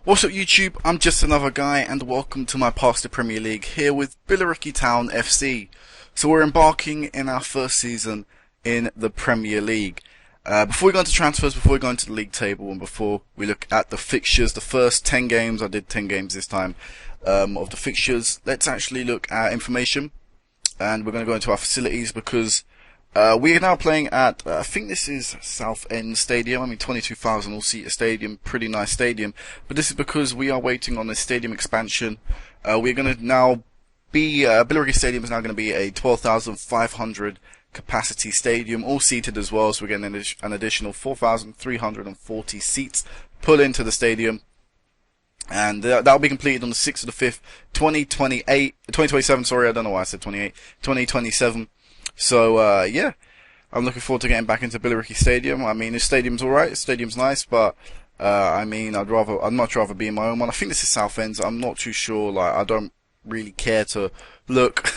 What's up YouTube, I'm just another guy and welcome to my Past the Premier League here with Billericay Town FC. So we're embarking in our first season in the Premier League. Before we go into transfers, before we go into the league table and before we look at the fixtures, the first 10 games, I did 10 games this time, of the fixtures, let's actually look at information and we're going to go into our facilities because we are now playing at, I think this is Southend Stadium. I mean, 22,000 all seater stadium, pretty nice stadium. But this is because we are waiting on the stadium expansion. We're going to now be, Billericay Stadium is now going to be a 12,500 capacity stadium, all seated as well. So we're getting an additional 4,340 seats put into the stadium. And that'll be completed on the 6th of the 5th, 2027, sorry, I don't know why I said 28, 2027. So, yeah, I'm looking forward to getting back into Billericay Stadium. I mean, this stadium's alright, the stadium's nice, but, I mean, I'd much rather be in my own one. I think this is Southend, I'm not too sure, like, I don't really care to look.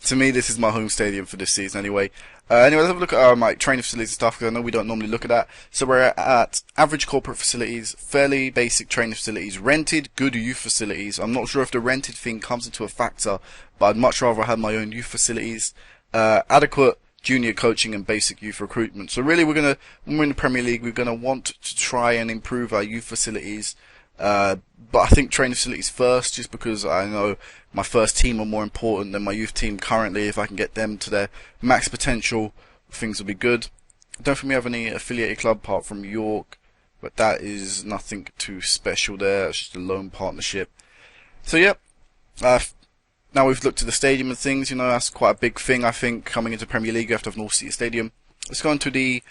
To me, this is my home stadium for this season anyway. Anyway, let's have a look at like training facilities and stuff, because I know we don't normally look at that. So we're at average corporate facilities, fairly basic training facilities, rented, good youth facilities. I'm not sure if the rented thing comes into a factor, but I'd much rather have my own youth facilities. Adequate junior coaching and basic youth recruitment. So really when we're in the Premier League, we're gonna want to try and improve our youth facilities. But I think training facilities first, just because I know my first team are more important than my youth team currently. If I can get them to their max potential, things will be good. I don't think we have any affiliated club apart from York, but that is nothing too special there. It's just a loan partnership. So yep. Now we've looked at the stadium and things, you know, that's quite a big thing, I think, coming into Premier League. You have to have an all-seater stadium. Let's go into the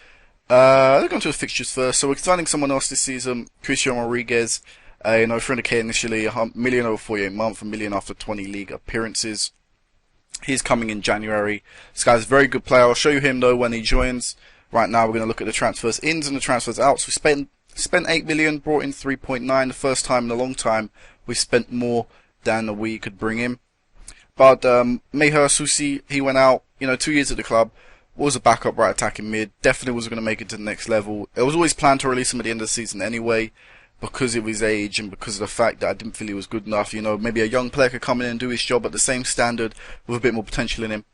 fixtures first. So we're signing someone else this season, Christian Rodriguez, 300k initially, $1 million over 48 months, $1 million after 20 league appearances. He's coming in January. This guy's a very good player. I'll show you him though when he joins. Right now we're going to look at the transfers ins and the transfers outs. We spent 8 million, brought in 3.9. The first time in a long time we spent more than we could bring in. But Meher Susi, he went out, 2 years at the club, was a backup right attacking mid, definitely was going to make it to the next level. It was always planned to release him at the end of the season anyway, because of his age and because of the fact that I didn't feel he was good enough. Maybe a young player could come in and do his job at the same standard with a bit more potential in him.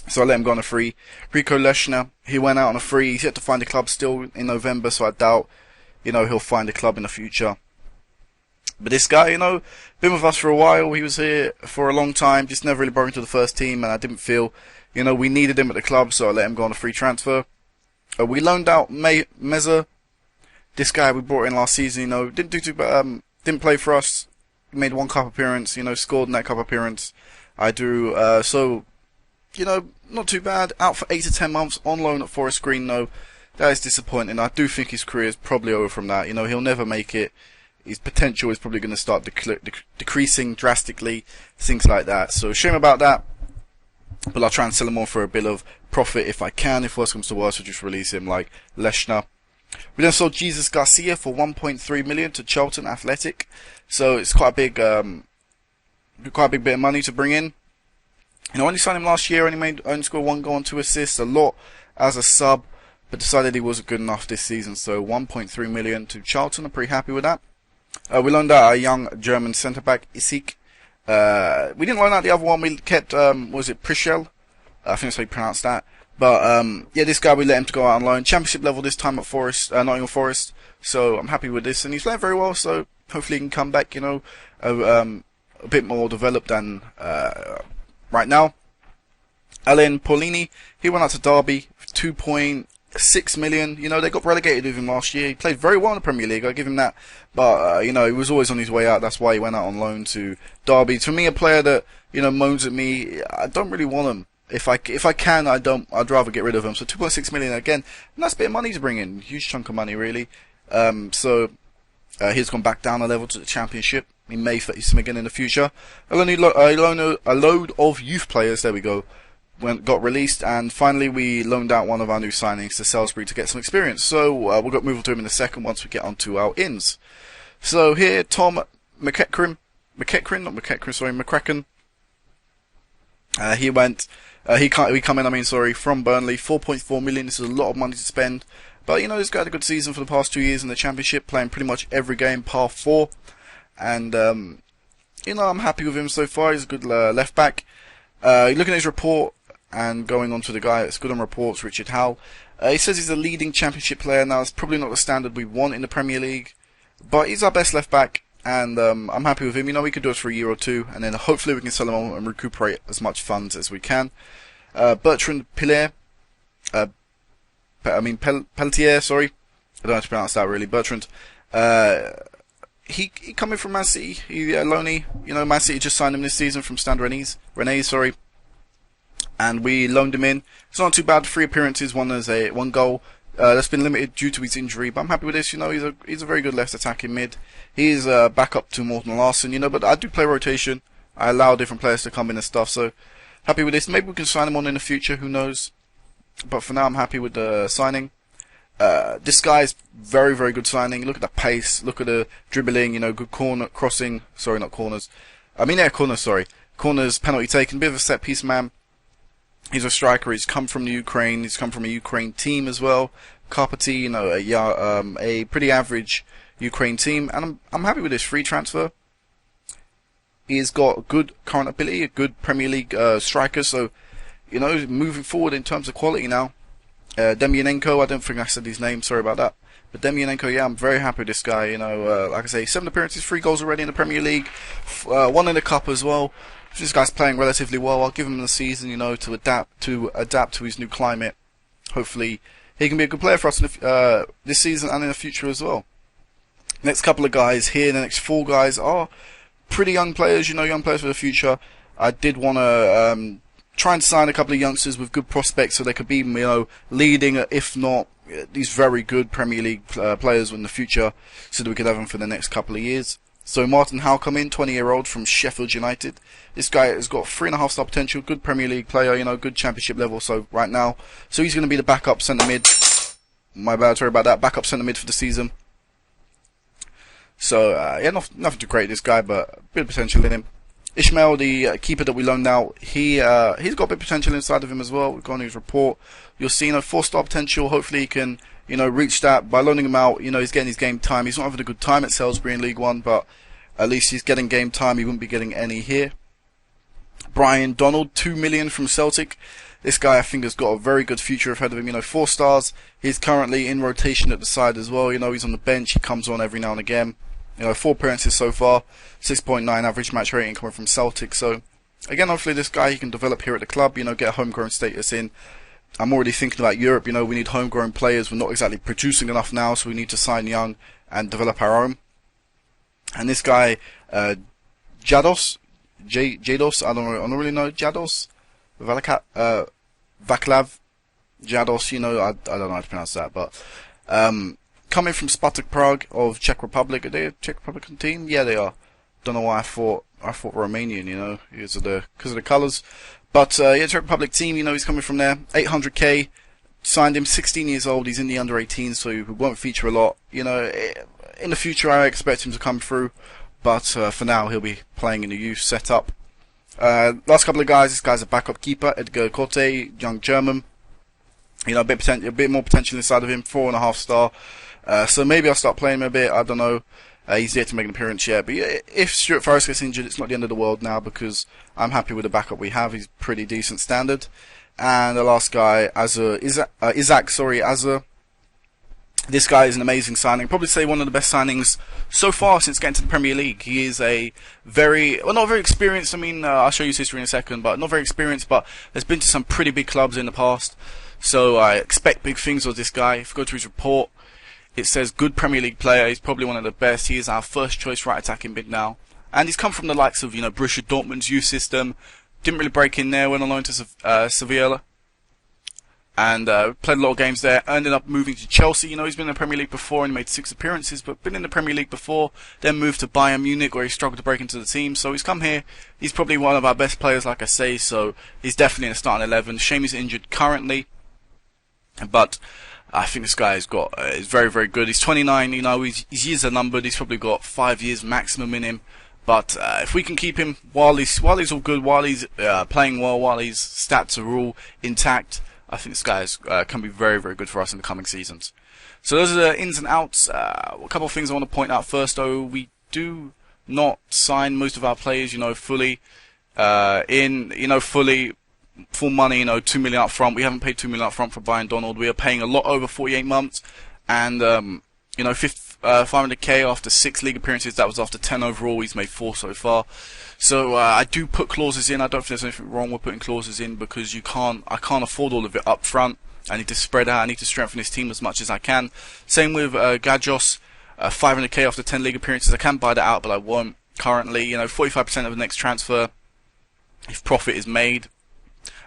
So I let him go on a free. Rico Leshner, he went out on a free. He's yet to find a club still in November, so I doubt, he'll find a club in the future. But this guy, been with us for a while. He was here for a long time, just never really broke into the first team, and I didn't feel, we needed him at the club, so I let him go on a free transfer. We loaned out Meza. This guy we brought in last season, didn't do too bad, didn't play for us. He made one cup appearance, scored in that cup appearance. I drew, so, not too bad. Out for 8 to 10 months, on loan at Forest Green, though. That is disappointing. I do think his career is probably over from that. He'll never make it. His potential is probably going to start decreasing drastically, things like that. So shame about that. But I'll try and sell him on for a bit of profit if I can. If worse comes to worse, I'll just release him like Leshner. We then sold Jesus Garcia for 1.3 million to Charlton Athletic. So it's quite a big bit of money to bring in. Only signed him last year, only scored 1 goal and 2 assists, a lot as a sub, but decided he wasn't good enough this season. So 1.3 million to Charlton. I'm pretty happy with that. We loaned out a young German centre-back, Isik. We didn't loan out the other one. We kept, was it Prischel? I think that's how you pronounce that. But, yeah, this guy, we let him to go out on loan. Championship level this time at Nottingham Forest. So, I'm happy with this. And he's playing very well, so hopefully he can come back, a bit more developed than, right now. Alain Paulini, he went out to Derby for 2.6 million. They got relegated with him last year. He played very well in the Premier League, I give him that. But, he was always on his way out. That's why he went out on loan to Derby. To me, a player that, moans at me, I don't really want him. If I can, I'd rather get rid of him. So 2.6 million again. Nice bit of money to bring in. Huge chunk of money, really. So, he's gone back down a level to the Championship. He may face him again in the future. A load of youth players, there we go, got released, and finally we loaned out one of our new signings to Salisbury to get some experience. So we'll move on to him in a second once we get onto our ins. So here, Tom McCracken. He come in, from Burnley, 4.4 million. This is a lot of money to spend. But you know, he's got a good season for the past 2 years in the Championship, playing pretty much every game, par 4. And you know, I'm happy with him so far. He's a good left back. Looking at his report and going on to the guy that's good on reports, Richard Howell. He says he's a leading Championship player. Now, it's probably not the standard we want in the Premier League, but he's our best left back, and I'm happy with him. You know, we could do it for a year or two, and then hopefully we can sell him on and recuperate as much funds as we can. Bertrand Pelletier, sorry. I don't know how to pronounce that really. Bertrand. He coming from Man City. Loanee. You know, Man City just signed him this season from Stade Rennais, sorry. And we loaned him in. It's not too bad. 3 appearances, one goal. That's been limited due to his injury, but I'm happy with this. You know, he's a very good left attacking mid. He's back up to Morten Larsen. You know, but I do play rotation. I allow different players to come in and stuff. So happy with this. Maybe we can sign him on in the future. Who knows? But for now, I'm happy with the signing. This guy's very, very good signing. Look at the pace. Look at the dribbling. You know, good corner crossing. Sorry, not corners. Corners. Sorry, corners. Penalty taken. Bit of a set piece man. He's a striker. He's come from the Ukraine. He's come from a Ukraine team as well. Karpaty, you know, a pretty average Ukraine team, and I'm happy with this free transfer. He's got good current ability, a good Premier League striker. So, you know, moving forward in terms of quality now. Demyanenko, I don't think I said his name. Sorry about that. But Demyanenko, yeah, I'm very happy with this guy. You know, like I say, 7 appearances, 3 goals already in the Premier League, 1 in the Cup as well. This guy's playing relatively well. I'll give him the season, you know, to adapt to his new climate. Hopefully, he can be a good player for us in this season and in the future as well. Next couple of guys here, the next 4 guys are pretty young players, you know, young players for the future. I did want to try and sign a couple of youngsters with good prospects so they could be, you know, leading, if not these very good Premier League players in the future, so that we could have them for the next couple of years. So Martin Howe come in, 20-year-old from Sheffield United. This guy has got 3.5 star potential, good Premier League player, you know, good Championship level. So right now, so he's going to be the backup centre mid. My bad, sorry about that. Backup centre mid for the season. So yeah, nothing too great this guy, but a bit of potential in him. Ishmael, the keeper that we loaned out, he's got a bit of potential inside of him as well. We've got on his report. You'll see, you know, 4-star potential. Hopefully he can, you know, reach that by loaning him out. You know, he's getting his game time. He's not having a good time at Salisbury in League One, but at least he's getting game time. He wouldn't be getting any here. Brian Donald, 2 million from Celtic. This guy, I think, has got a very good future ahead of him. You know, 4 stars. He's currently in rotation at the side as well. You know, he's on the bench. He comes on every now and again. You know, 4 appearances so far. 6.9 average match rating coming from Celtic. So, again, hopefully this guy he can develop here at the club. You know, get a homegrown status in. I'm already thinking about Europe. You know, we need homegrown players. We're not exactly producing enough now, so we need to sign young and develop our own. And this guy, Jados, I don't really know, Jados, Vaclav, Jados, you know, I don't know how to pronounce that, but coming from Spartak Prague of Czech Republic. Are they a Czech Republican team? Yeah, they are. Don't know why I thought Romanian, you know, because of the colours. But yeah, Czech Republic team, you know, he's coming from there. 800k, signed him, 16 years old. He's in the under 18, so he won't feature a lot. You know, in the future, I expect him to come through, but for now, he'll be playing in the youth setup. Last couple of guys, this guy's a backup keeper, Edgar Korte, young German. You know, a bit more potential inside of him, 4.5 star. So maybe I'll start playing him a bit. I don't know. He's yet to make an appearance yet. But yeah, if Stuart Forrest gets injured, it's not the end of the world now, because I'm happy with the backup we have. He's pretty decent standard. And the last guy, Isaac, Azar. This guy is an amazing signing. Probably say one of the best signings so far since getting to the Premier League. He is not very experienced. I mean, I'll show you his history in a second, but not very experienced, but has been to some pretty big clubs in the past. So I expect big things of this guy. If you go to his report, it says good Premier League player. He's probably one of the best. He is our first choice right attacking mid now. And he's come from the likes of, you know, Borussia Dortmund's youth system. Didn't really break in there, went on loan to Sevilla. And played a lot of games there. Ended up moving to Chelsea. You know, he's been in the Premier League before and made 6 appearances, but been in the Premier League before. Then moved to Bayern Munich, where he struggled to break into the team. So he's come here. He's probably one of our best players, like I say. So he's definitely in the starting 11. Shame he's injured currently, but I think this guy is very, very good. He's 29. You know, his years are numbered. He's probably got 5 years maximum in him. But if we can keep him while he's all good, while he's playing well, while his stats are all intact, I think this guy can be very, very good for us in the coming seasons. So those are the ins and outs. A couple of things I want to point out first, though. We do not sign most of our players, fully fully full money, 2 million up front. We haven't paid 2 million up front for Brian Donald. We are paying a lot over 48 months, and 500k after 6 league appearances. That was after 10 overall. He's made 4 so far. So I do put clauses in. I don't think there's anything wrong with putting clauses in, because I can't afford all of it up front. I need to spread out. I need to strengthen this team as much as I can. Same with Gajos, 500k after 10 league appearances. I can buy that out, but I won't currently. 45% of the next transfer, if profit is made.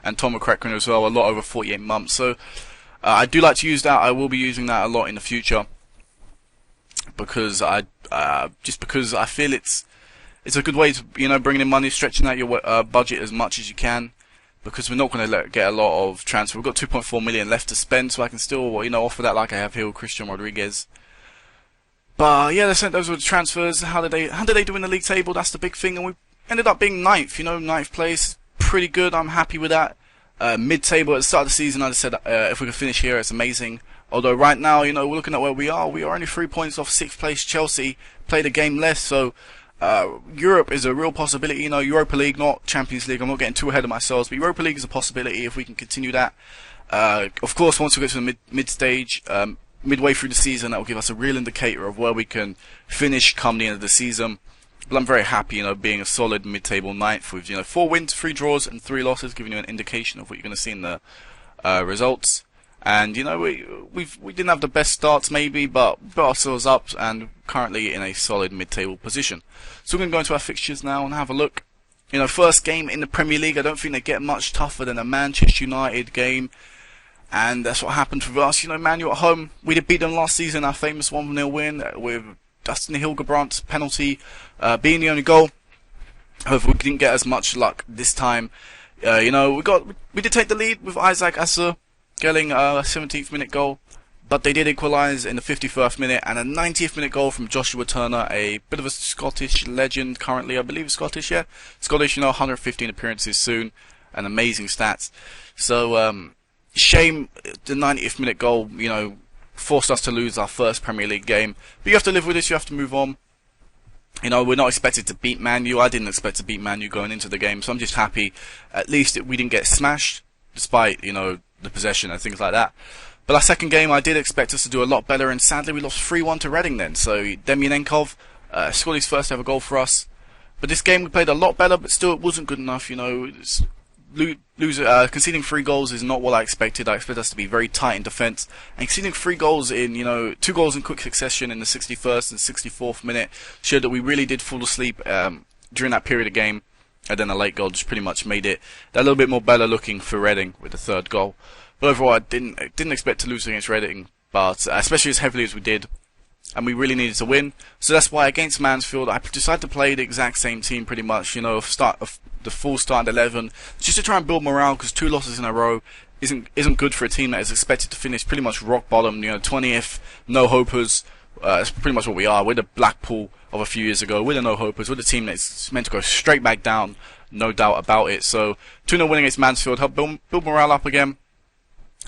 And Tom McCracken as well, a lot over 48 months. So I do like to use that. I will be using that a lot in the future, because because I feel it's a good way to bringing in money, stretching out your budget as much as you can. Because we're not going to get a lot of transfer. We've got 2.4 million left to spend, so I can still offer that like I have here with Christian Rodriguez. But yeah, those were the transfers. How did they do in the league table? That's the big thing, and we ended up being ninth. Ninth place, pretty good. I'm happy with that. Mid-table at the start of the season, I just said if we could finish here, it's amazing. Although right now, we're looking at where we are. We are only 3 points off 6th place Chelsea. Played a game less, so Europe is a real possibility. Europa League, not Champions League. I'm not getting too ahead of myself, but Europa League is a possibility if we can continue that. Of course, once we get to the mid-stage, midway through the season, that will give us a real indicator of where we can finish come the end of the season. But I'm very happy, being a solid mid-table ninth with 4 wins, 3 draws, and 3 losses, giving you an indication of what you're going to see in the results. And we didn't have the best starts maybe, but got ourselves up and currently in a solid mid-table position. So we're going to go into our fixtures now and have a look. First game in the Premier League. I don't think they get much tougher than a Manchester United game, and that's what happened with us. Man U at home. We did beat them last season, our famous 1-0 win with Dustin Hilgebrandt's penalty being the only goal. However, we didn't get as much luck this time. We did take the lead with Isaac Asser getting a 17th minute goal, but they did equalise in the 51st minute, and a 90th minute goal from Joshua Turner, a bit of a Scottish legend currently, I believe Scottish, 115 appearances soon, and amazing stats. So, shame the 90th minute goal, forced us to lose our first Premier League game, but you have to live with this, you have to move on. We're not expected to beat Man U. I didn't expect to beat Man U going into the game, so I'm just happy at least we didn't get smashed, despite, the possession and things like that. But our second game, I did expect us to do a lot better, and sadly we lost 3-1 to Reading then. So Demyanenkov scored his first ever goal for us. But this game we played a lot better, but still it wasn't good enough. Conceding 3 goals is not what I expected. I expected us to be very tight in defence. And conceding 3 goals in, 2 goals in quick succession in the 61st and 64th minute showed that we really did fall asleep during that period of game. And then a late goal just pretty much made it a little bit more better looking for Reading with the 3rd goal. But overall, I didn't expect to lose against Reading, but especially as heavily as we did, and we really needed to win. So that's why against Mansfield, I decided to play the exact same team pretty much. Start of the full starting 11, just to try and build morale, because 2 losses in a row isn't good for a team that is expected to finish pretty much rock bottom. 20th, no hopers. That's pretty much what we are. We're the Blackpool of a few years ago. We're the no-hopers. We're the team that's meant to go straight back down, no doubt about it. So 2-0 win against Mansfield helped build morale up again.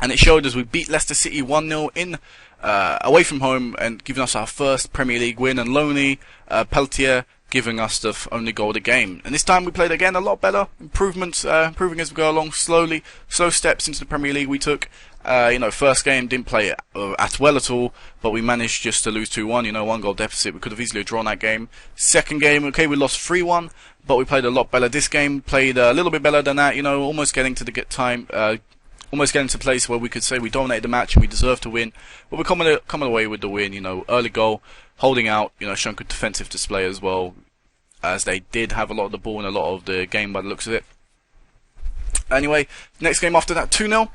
And it showed as we beat Leicester City 1-0 in away from home, and giving us our first Premier League win. And Loney Peltier giving us the only goal of the game. And this time we played again a lot better. Improving as we go along slowly. Slow steps into the Premier League we took. First game didn't play at well at all, but we managed just to lose 2-1, 1 goal deficit. We could have easily drawn that game. Second game, okay, we lost 3-1, but we played a lot better. This game played a little bit better than that, almost getting to almost getting to a place where we could say we dominated the match and we deserved to win. But we're coming away with the win, early goal, holding out, showing good defensive display as well, as they did have a lot of the ball in a lot of the game by the looks of it. Anyway, next game after that, 2-0,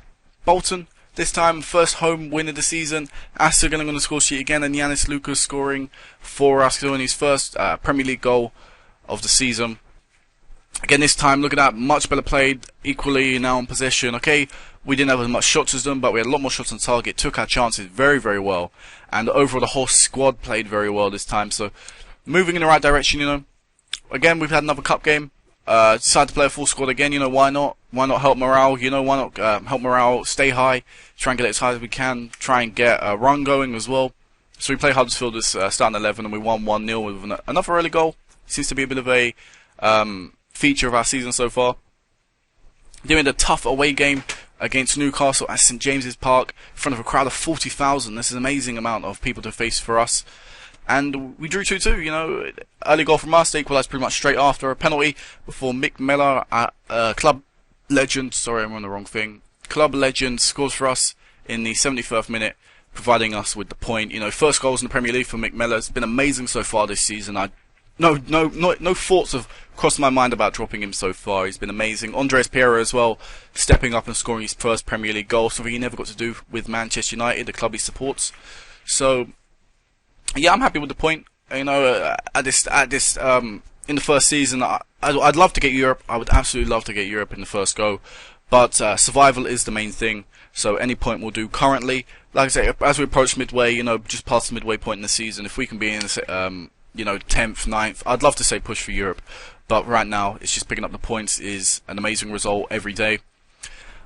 Bolton. This time, first home win of the season. Astor going on the score sheet again, and Yanis Lucas scoring for us, doing his first Premier League goal of the season. Again, this time, look at that, much better played, equally now in possession. Okay, we didn't have as much shots as them, but we had a lot more shots on target, took our chances very, very well. And overall, the whole squad played very well this time. So, moving in the right direction, Again, we've had another cup game. Decided to play a full squad again, why not? why not help morale? You know, why not help morale stay high, try and get it as high as we can, try and get a run going as well. So we play Huddersfield as starting 11, and we won 1-0 with another early goal. Seems to be a bit of a feature of our season so far. Doing the tough away game against Newcastle at St James's Park in front of a crowd of 40,000. This is an amazing amount of people to face for us. And we drew 2-2, you know, early goal from us, they equalised pretty much straight after a penalty before Mick Miller, club legend, sorry I'm on the wrong thing, club legend scores for us in the 71st minute, providing us with the point. You know, first goals in the Premier League for Mick Miller. It's been amazing so far this season. No thoughts have crossed my mind about dropping him so far. He's been amazing. Andres Pereira as well, stepping up and scoring his first Premier League goal, something he never got to do with Manchester United, the club he supports. So yeah, I'm happy with the point. You know, in the first season, I'd love to get Europe. I would absolutely love to get Europe in the first go, but survival is the main thing. So any point will do. Currently, like I say, as we approach midway, you know, just past the midway point in the season, if we can be in, you know, 10th, 9th, I'd love to say push for Europe. But right now, it's just picking up the points is an amazing result every day.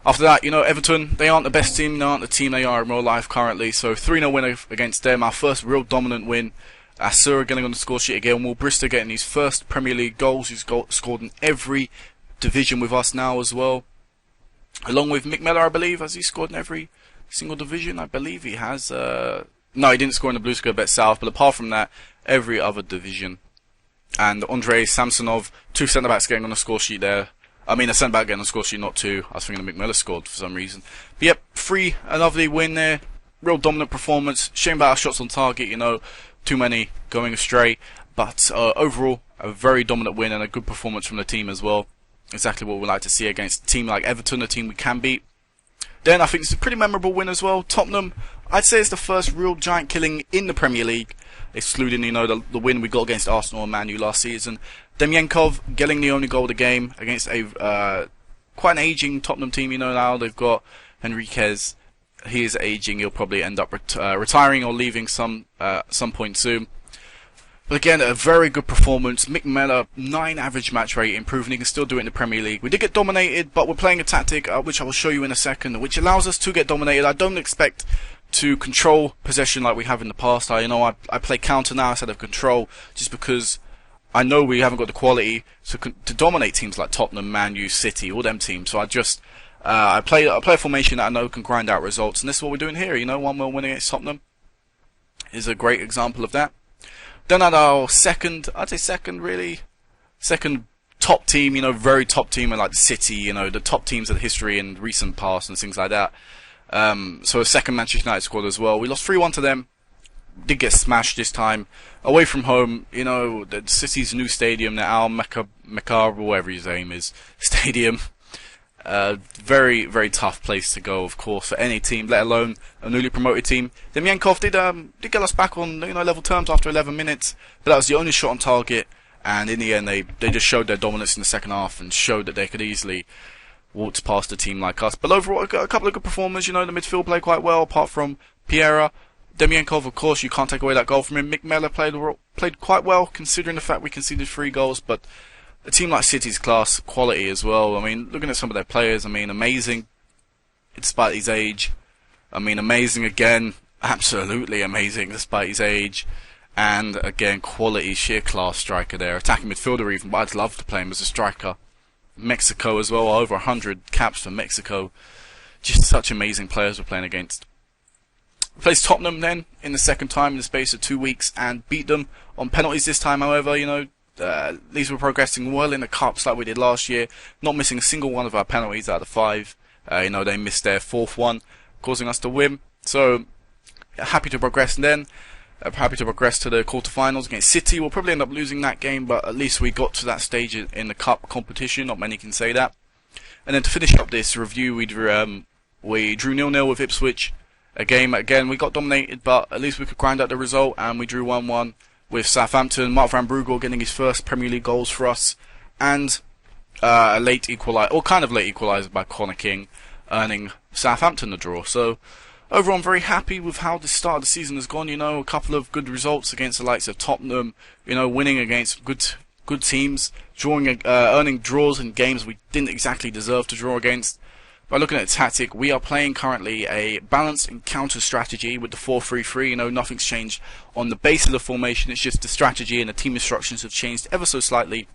After that, you know, Everton, they aren't the best team, they aren't the team they are in real life currently. So 3-0 win against them, our first real dominant win. Asura getting on the score sheet again. Will Brister getting his first Premier League goals. He's scored in every division with us now as well. Along with Mick Miller, I believe. Has he scored in every single division? I believe he has. No, he didn't score in the Blue Square Bet South, but apart from that, every other division. And Andrei Samsonov, 2 centre-backs getting on the score sheet there. I mean, a centre-back getting on the score sheet, not 2. I was thinking that Mick Miller scored for some reason. But yep, 3, a lovely win there. Real dominant performance. Shame about our shots on target, you know. Too many going astray. But overall, a very dominant win and a good performance from the team as well. Exactly what we like to see against a team like Everton, a team we can beat. Then I think it's a pretty memorable win as well. Tottenham, I'd say it's the first real giant killing in the Premier League, excluding, you know, the win we got against Arsenal and Man U last season. Demyankov getting the only goal of the game against a quite an aging Tottenham team. You know, now they've got Henriquez. He is aging. He'll probably end up retiring or leaving some point soon. But again, a very good performance. Mick Miller, 9 average match rate, improving. He can still do it in the Premier League. We did get dominated, but we're playing a tactic, which I will show you in a second, which allows us to get dominated. I don't expect to control possession like we have in the past. I play counter now instead of control, just because I know we haven't got the quality to dominate teams like Tottenham, Man U, City, all them teams. So I play a formation that I know can grind out results, and this is what we're doing here. You know, 1-1 win against Tottenham is a great example of that. Then at our second top team, you know, very top team, like the City, you know, the top teams of the history and recent past and things like that. So a second Manchester United squad as well. We lost 3-1 to them. Did get smashed this time. Away from home, you know, the City's new stadium, the Al Mekar, whatever his name is, stadium. Very, very tough place to go, of course, for any team, let alone a newly promoted team. Demyankov did get us back on, you know, level terms after 11 minutes, but that was the only shot on target. And in the end, they just showed their dominance in the second half and showed that they could easily waltz past a team like us. But overall, a couple of good performers. You know, the midfield played quite well, apart from Pereira. Demyankov, of course, you can't take away that goal from him. Mick Miller played quite well, considering the fact we conceded 3 goals, but a team like City's class quality as well. I mean, looking at some of their players, I mean, amazing despite his age. I mean, amazing again, absolutely amazing despite his age. And again, quality, sheer class striker there. Attacking midfielder even, but I'd love to play him as a striker. Mexico as well, over 100 caps for Mexico. Just such amazing players we're playing against. We faced Tottenham then in the second time in the space of 2 weeks and beat them on penalties this time. However, you know, at least we're progressing well in the cups like we did last year, not missing a single one of our penalties out of 5. You know, they missed their 4th one, causing us to win. So happy to progress. And then happy to progress to the quarterfinals against City. We'll probably end up losing that game, but at least we got to that stage in the cup competition. Not many can say that. And then to finish up this review, we drew 0-0 with Ipswich. A game again we got dominated, but at least we could grind out the result, and we drew 1-1 with Southampton. Mark van Brugel getting his first Premier League goals for us, and a late equaliser, or kind of late equaliser by Connor King, earning Southampton the draw. So overall, I'm very happy with how the start of the season has gone. You know, a couple of good results against the likes of Tottenham. You know, winning against good good teams, earning draws in games we didn't exactly deserve to draw against. By looking at the tactic, we are playing currently a balanced and counter strategy with the 4-3-3. You know, nothing's changed on the base of the formation. It's just the strategy and the team instructions have changed ever so slightly.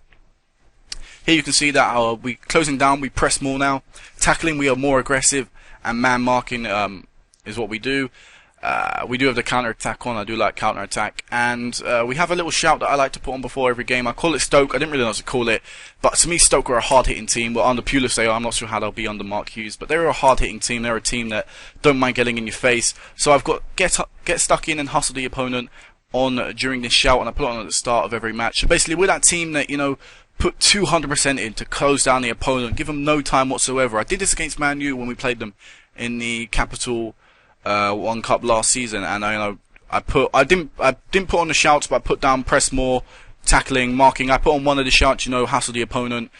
Here you can see that we closing down, we press more now. Tackling, we are more aggressive, and man marking is what we do. We do have the counter attack on. I do like counter attack, and we have a little shout that I like to put on before every game. I call it Stoke. I didn't really know what to call it, but to me, Stoke are a hard-hitting team. Well, under Pulis they are. I'm not sure how they'll be under Mark Hughes, but they're a hard-hitting team. They're a team that don't mind getting in your face. So I've got get stuck in and hustle the opponent on during this shout, and I put it on at the start of every match. So basically, we're that team that, you know, put 200% in to close down the opponent, give them no time whatsoever. I did this against Man U when we played them in the Capital One Cup last season, and I didn't put on the shouts, but I put down press more, tackling, marking. I put on one of the shouts, you know, hustle the opponent,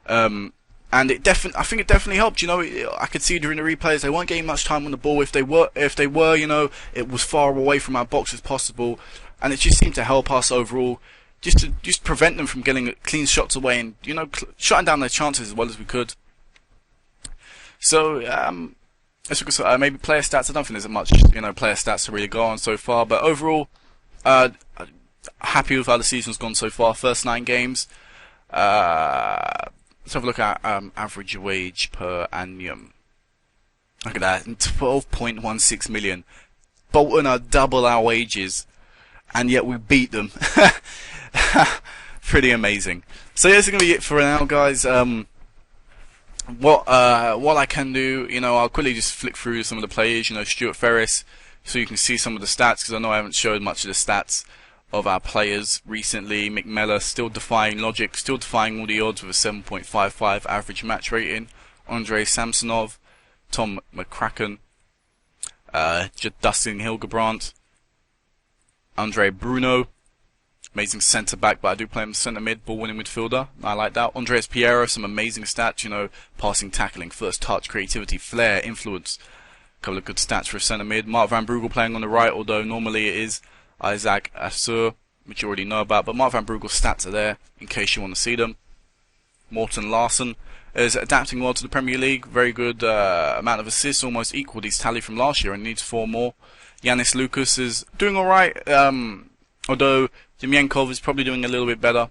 and I think it definitely helped. You know, I could see during the replays they weren't getting much time on the ball. If they were, you know, it was far away from our box as possible, and it just seemed to help us overall, just to prevent them from getting clean shots away, and, you know, shutting down their chances as well as we could. So as we can say, maybe player stats. I don't think there's much, you know, player stats to really go on so far, but overall, happy with how the season's gone so far. First 9 games. Let's have a look at average wage per annum. Look at that, 12.16 million. Bolton are double our wages, and yet we beat them. Pretty amazing. So yeah, this is gonna be it for now, guys. What I can do, you know, I'll quickly just flick through some of the players. You know, Stuart Ferris, so you can see some of the stats, because I know I haven't showed much of the stats of our players recently. McMella still defying logic, still defying all the odds with a 7.55 average match rating. Andrei Samsonov, Tom McCracken, Dustin Hilgebrandt, Andre Bruno, amazing centre back, but I do play him centre mid, ball winning midfielder. I like that. Andreas Piero, some amazing stats, you know, passing, tackling, first touch, creativity, flair, influence. A couple of good stats for a centre mid. Mark Van Brugel playing on the right, although normally it is Isaac Assur, which you already know about, but Mark Van Brugel's stats are there in case you want to see them. Morten Larsen is adapting well to the Premier League. Very good amount of assists, almost equal his tally from last year, and needs 4 more. Yanis Lucas is doing alright, although Demyankov is probably doing a little bit better.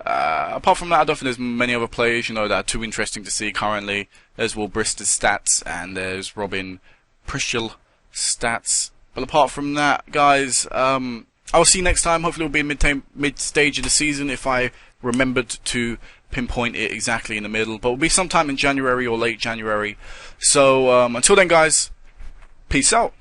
Apart from that, I don't think there's many other players, you know, that are too interesting to see currently. There's Will Brister's stats, and there's Robin Prischel stats. But apart from that, guys, I'll see you next time. Hopefully it'll be mid-stage of the season if I remembered to pinpoint it exactly in the middle. But it'll be sometime in January or late January. So until then, guys, peace out.